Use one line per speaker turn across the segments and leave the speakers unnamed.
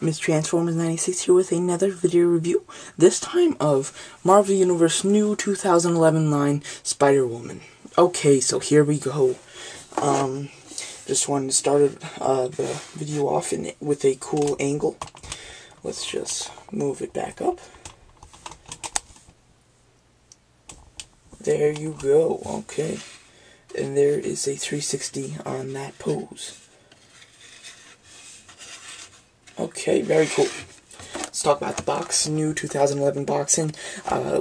Miss Transformers 96 here with another video review, this time of Marvel Universe new 2011 line, Spider-Woman. Okay, so here we go. Just wanted to start the video off with a cool angle. Let's just move it back up. There you go, okay. And there is a 360 on that pose. Okay, very cool. Let's talk about the box. New 2011 boxing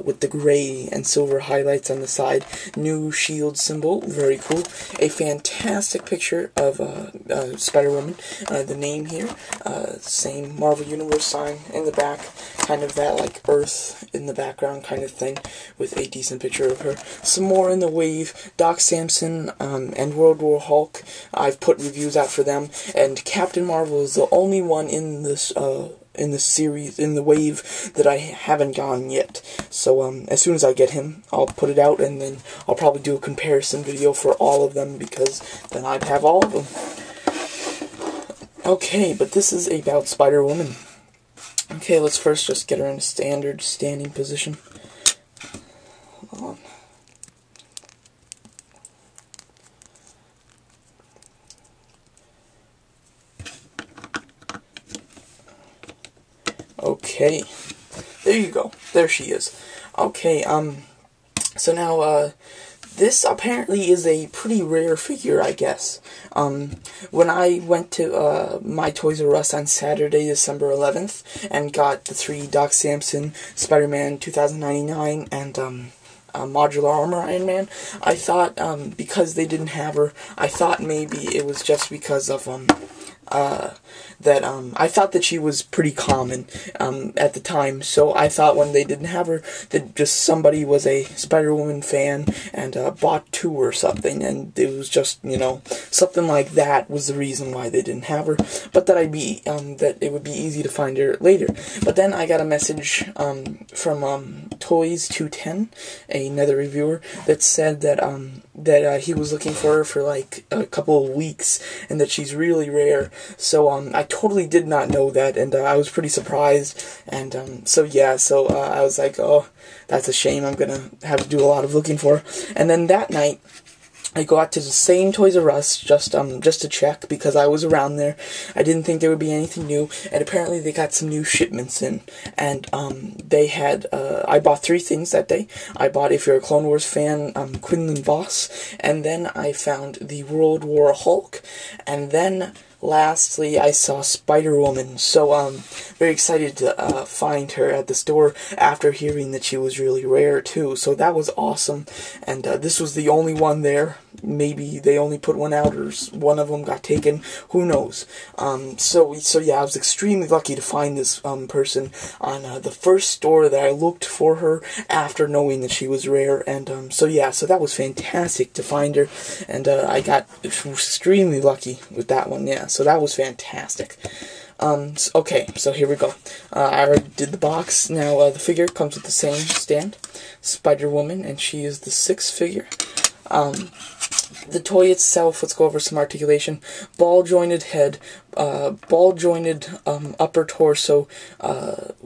with the gray and silver highlights on the side. New shield symbol, very cool. A fantastic picture of Spider-Woman. The name here, same Marvel Universe sign in the back. Kind of that like Earth in the background kind of thing with a decent picture of her. Some more in the wave. Doc Samson and World War Hulk. I've put reviews out for them. And Captain Marvel is the only one in this series, in the wave, that I haven't gotten yet. So, as soon as I get him, I'll put it out, and then I'll probably do a comparison video for all of them, because then I'd have all of them. Okay, but this is about Spider-Woman. Okay, let's first just get her in a standard standing position. Hold on. Okay, there you go. There she is. Okay, so now, this apparently is a pretty rare figure, I guess. When I went to, my Toys R Us on Saturday, December 11th, and got the 3 Doc Samson, Spider-Man 2099, and, Modular Armor Iron Man, I thought, because they didn't have her, I thought maybe it was just because of, I thought that she was pretty common, at the time, so I thought when they didn't have her, that just somebody was a Spider-Woman fan, and, bought 2 or something, and it was just, you know, something like that was the reason why they didn't have her, but that that it would be easy to find her later. But then I got a message, from, Toys 210, another reviewer, that said that, he was looking for her for, like, a couple of weeks, and that she's really rare. So, I totally did not know that, and, I was pretty surprised, and, so, yeah, so, I was like, oh, that's a shame, I'm gonna have to do a lot of looking for her. And then that night, I go out to the same Toys R Us, just to check, because I was around there. I didn't think there would be anything new, and apparently they got some new shipments in, and, they had, I bought 3 things that day. I bought, if you're a Clone Wars fan, Quinlan Vos, and then I found the World War Hulk, and then lastly, I saw Spider-Woman, so very excited to find her at the store after hearing that she was really rare too. So that was awesome, and this was the only one there. Maybe they only put one out, or one of them got taken. Who knows? So yeah, I was extremely lucky to find this person on the first store that I looked for her after knowing that she was rare, and so yeah, so that was fantastic to find her, and I got extremely lucky with that one. Yeah. So that was fantastic. Okay, so here we go. I already did the box. Now, the figure comes with the same stand. Spider-Woman, and she is the 6th figure. The toy itself, let's go over some articulation. Ball-jointed head, ball-jointed upper torso,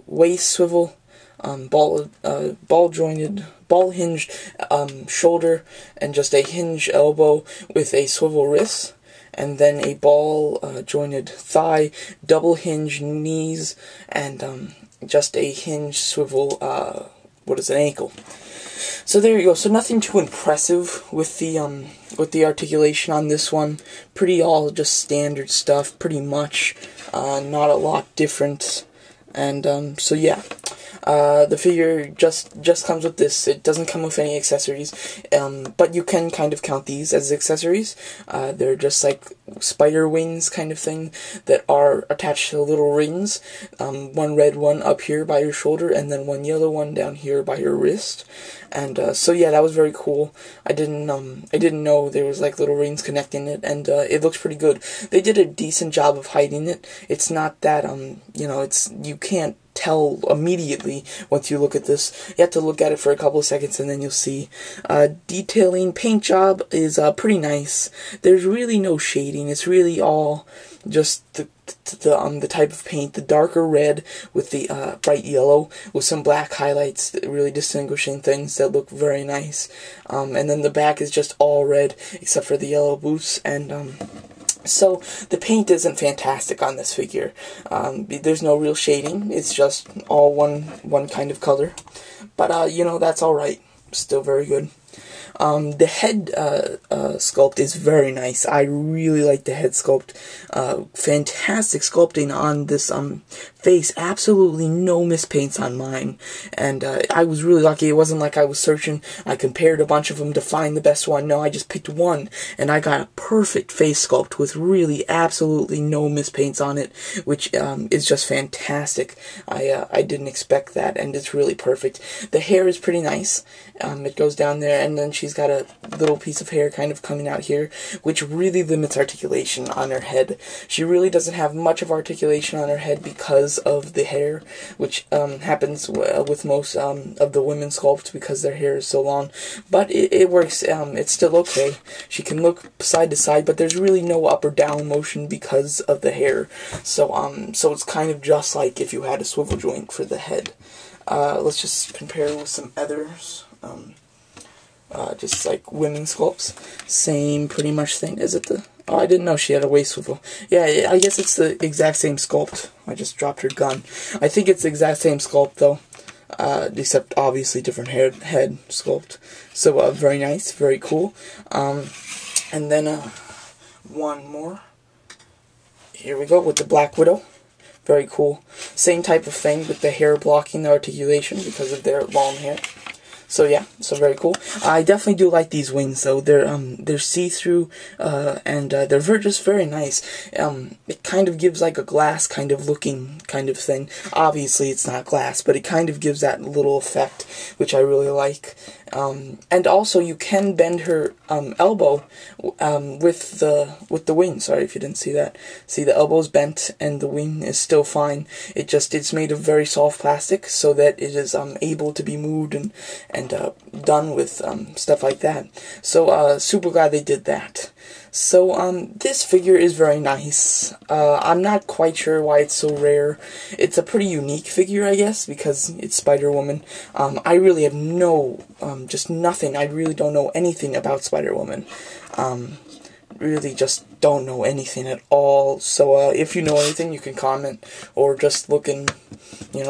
waist swivel, ball-jointed, ball-hinged shoulder, and just a hinge elbow with a swivel wrist. And then a ball-jointed thigh, double-hinge knees, and just a hinge swivel, ankle. So there you go. So nothing too impressive with the articulation on this one. Pretty all just standard stuff, pretty much. Not a lot different. And so yeah. The figure just comes with this. It doesn't come with any accessories, but you can kind of count these as accessories. They're just like spider wings kind of thing that are attached to little rings. One red one up here by your shoulder, and then one yellow one down here by your wrist. And so yeah, that was very cool. I didn't know there was like little rings connecting it, and it looks pretty good. They did a decent job of hiding it. It's not that you know, you can't tell immediately once you look at this. You have to look at it for a couple of seconds and then you'll see. Detailing, paint job is pretty nice. There's really no shading. It's really all just the type of paint, the darker red with the bright yellow with some black highlights, really distinguishing things that look very nice. And then the back is just all red except for the yellow boots. And so the paint isn't fantastic on this figure. There's no real shading. It's just all one kind of color. But you know, that's all right. Still very good. The head sculpt is very nice. I really like the head sculpt. Fantastic sculpting on this face. Absolutely no mispaints on mine. And I was really lucky. It wasn't like I was searching. I compared a bunch of them to find the best one. No, I just picked one. And I got a perfect face sculpt with really absolutely no mispaints on it, which is just fantastic. I didn't expect that, and it's really perfect. The hair is pretty nice. It goes down there, and then she's got a little piece of hair kind of coming out here, which really limits articulation on her head. She really doesn't have much of articulation on her head because of the hair, which happens with most of the women sculpts because their hair is so long. But it works. It's still okay. She can look side to side, but there's really no up or down motion because of the hair. So it's kind of just like if you had a swivel joint for the head. Let's just compare with some others. Just like women sculpts. Same pretty much thing. Is it the... Oh, I didn't know she had a waist swivel. Yeah, I guess it's the exact same sculpt. I just dropped her gun. I think it's the exact same sculpt, though. Except, obviously, different head sculpt. So, very nice. Very cool. And then, one more. Here we go with the Black Widow. Very cool. Same type of thing with the hair blocking the articulation because of their long hair. So yeah, so very cool. I definitely do like these wings though. They're see-through, and they're just very nice. It kind of gives like a glass kind of looking kind of thing. Obviously it's not glass, but it kind of gives that little effect, which I really like. And also you can bend her elbow with the wing. Sorry if you didn't see that. See, the elbow's bent and the wing is still fine. It's made of very soft plastic so that it is able to be moved and done with stuff like that. So super glad they did that. So this figure is very nice. I'm not quite sure why it's so rare. It's a pretty unique figure, I guess, because it's Spider-Woman. I really have just nothing. I really don't know anything about Spider-Woman. Really just don't know anything at all. So if you know anything, you can comment or just look and,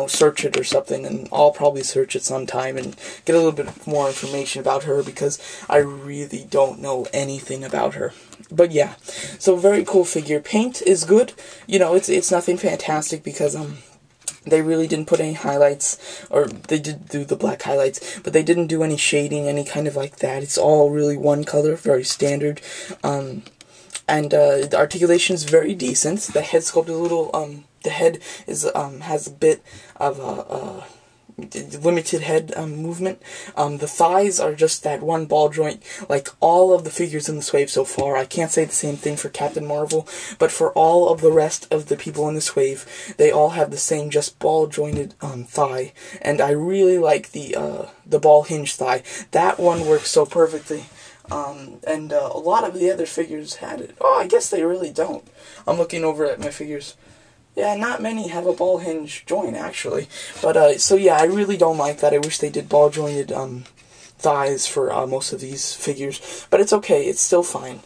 search it or something, and I'll probably search it sometime and get a little bit more information about her because I really don't know anything about her. But yeah, so very cool figure. Paint is good. It's nothing fantastic because they really didn't put any highlights, or they did do the black highlights, but they didn't do any shading, any kind of like that. It's all really one color, very standard. And the articulation is very decent. The head sculpt is a little, the head is, has a bit of limited head movement. The thighs are just that one ball joint, like all of the figures in this wave so far. I can't say the same thing for Captain Marvel, but for all of the rest of the people in this wave, they all have the same just ball jointed thigh, and I really like the ball hinge thigh. That one works so perfectly. And a lot of the other figures had it. Oh, I guess they really don't. I'm looking over at my figures. Yeah, not many have a ball hinge joint, actually. But, so yeah, I really don't like that. I wish they did ball jointed, thighs for, most of these figures. But it's okay, it's still fine.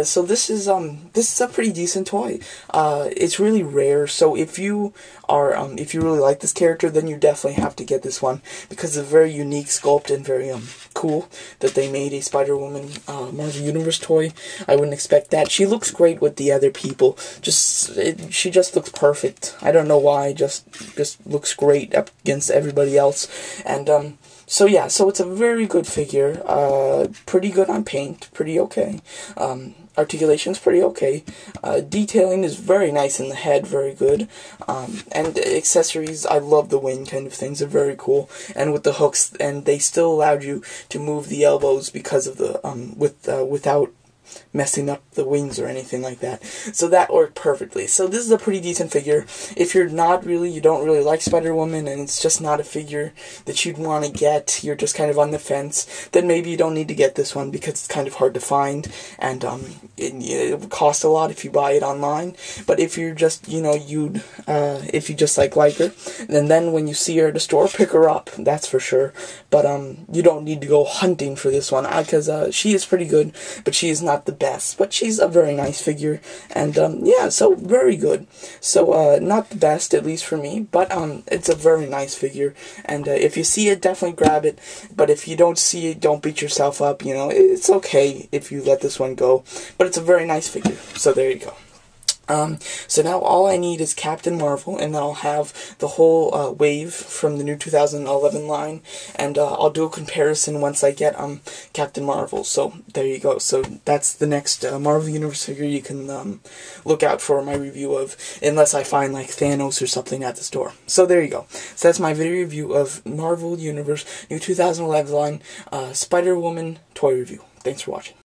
So this is a pretty decent toy. It's really rare, so if you really like this character, then you definitely have to get this one, because it's a very unique sculpt and very, cool that they made a Spider-Woman, Marvel Universe toy. I wouldn't expect that. She looks great with the other people. She just looks perfect. I don't know why, just looks great up against everybody else. And, so yeah, so it's a very good figure, pretty good on paint, pretty okay, articulation's pretty okay, detailing is very nice in the head, very good, and accessories, I love the wing kind of things, they're very cool, and with the hooks, and they still allowed you to move the elbows because of the, without messing up the wings or anything like that. So that worked perfectly. So this is a pretty decent figure. If you don't really like Spider-Woman, and it's just not a figure that you'd want to get, you're just kind of on the fence, then maybe you don't need to get this one, because it's kind of hard to find, and it would cost a lot if you buy it online. But if you're just, if you just like her, then when you see her at a store, pick her up, that's for sure. But you don't need to go hunting for this one, because she is pretty good, but she is not the best. But she's a very nice figure, and yeah, so very good. So not the best, at least for me, but it's a very nice figure, and if you see it, definitely grab it. But if you don't see it, don't beat yourself up. It's okay if you let this one go, but it's a very nice figure. So there you go. So now all I need is Captain Marvel, and then I'll have the whole wave from the new 2011 line, and I'll do a comparison once I get Captain Marvel. So there you go. So that's the next Marvel Universe figure you can look out for my review of, unless I find like Thanos or something at the store. So there you go. So that's my video review of Marvel Universe new 2011 line Spider-Woman toy review. Thanks for watching.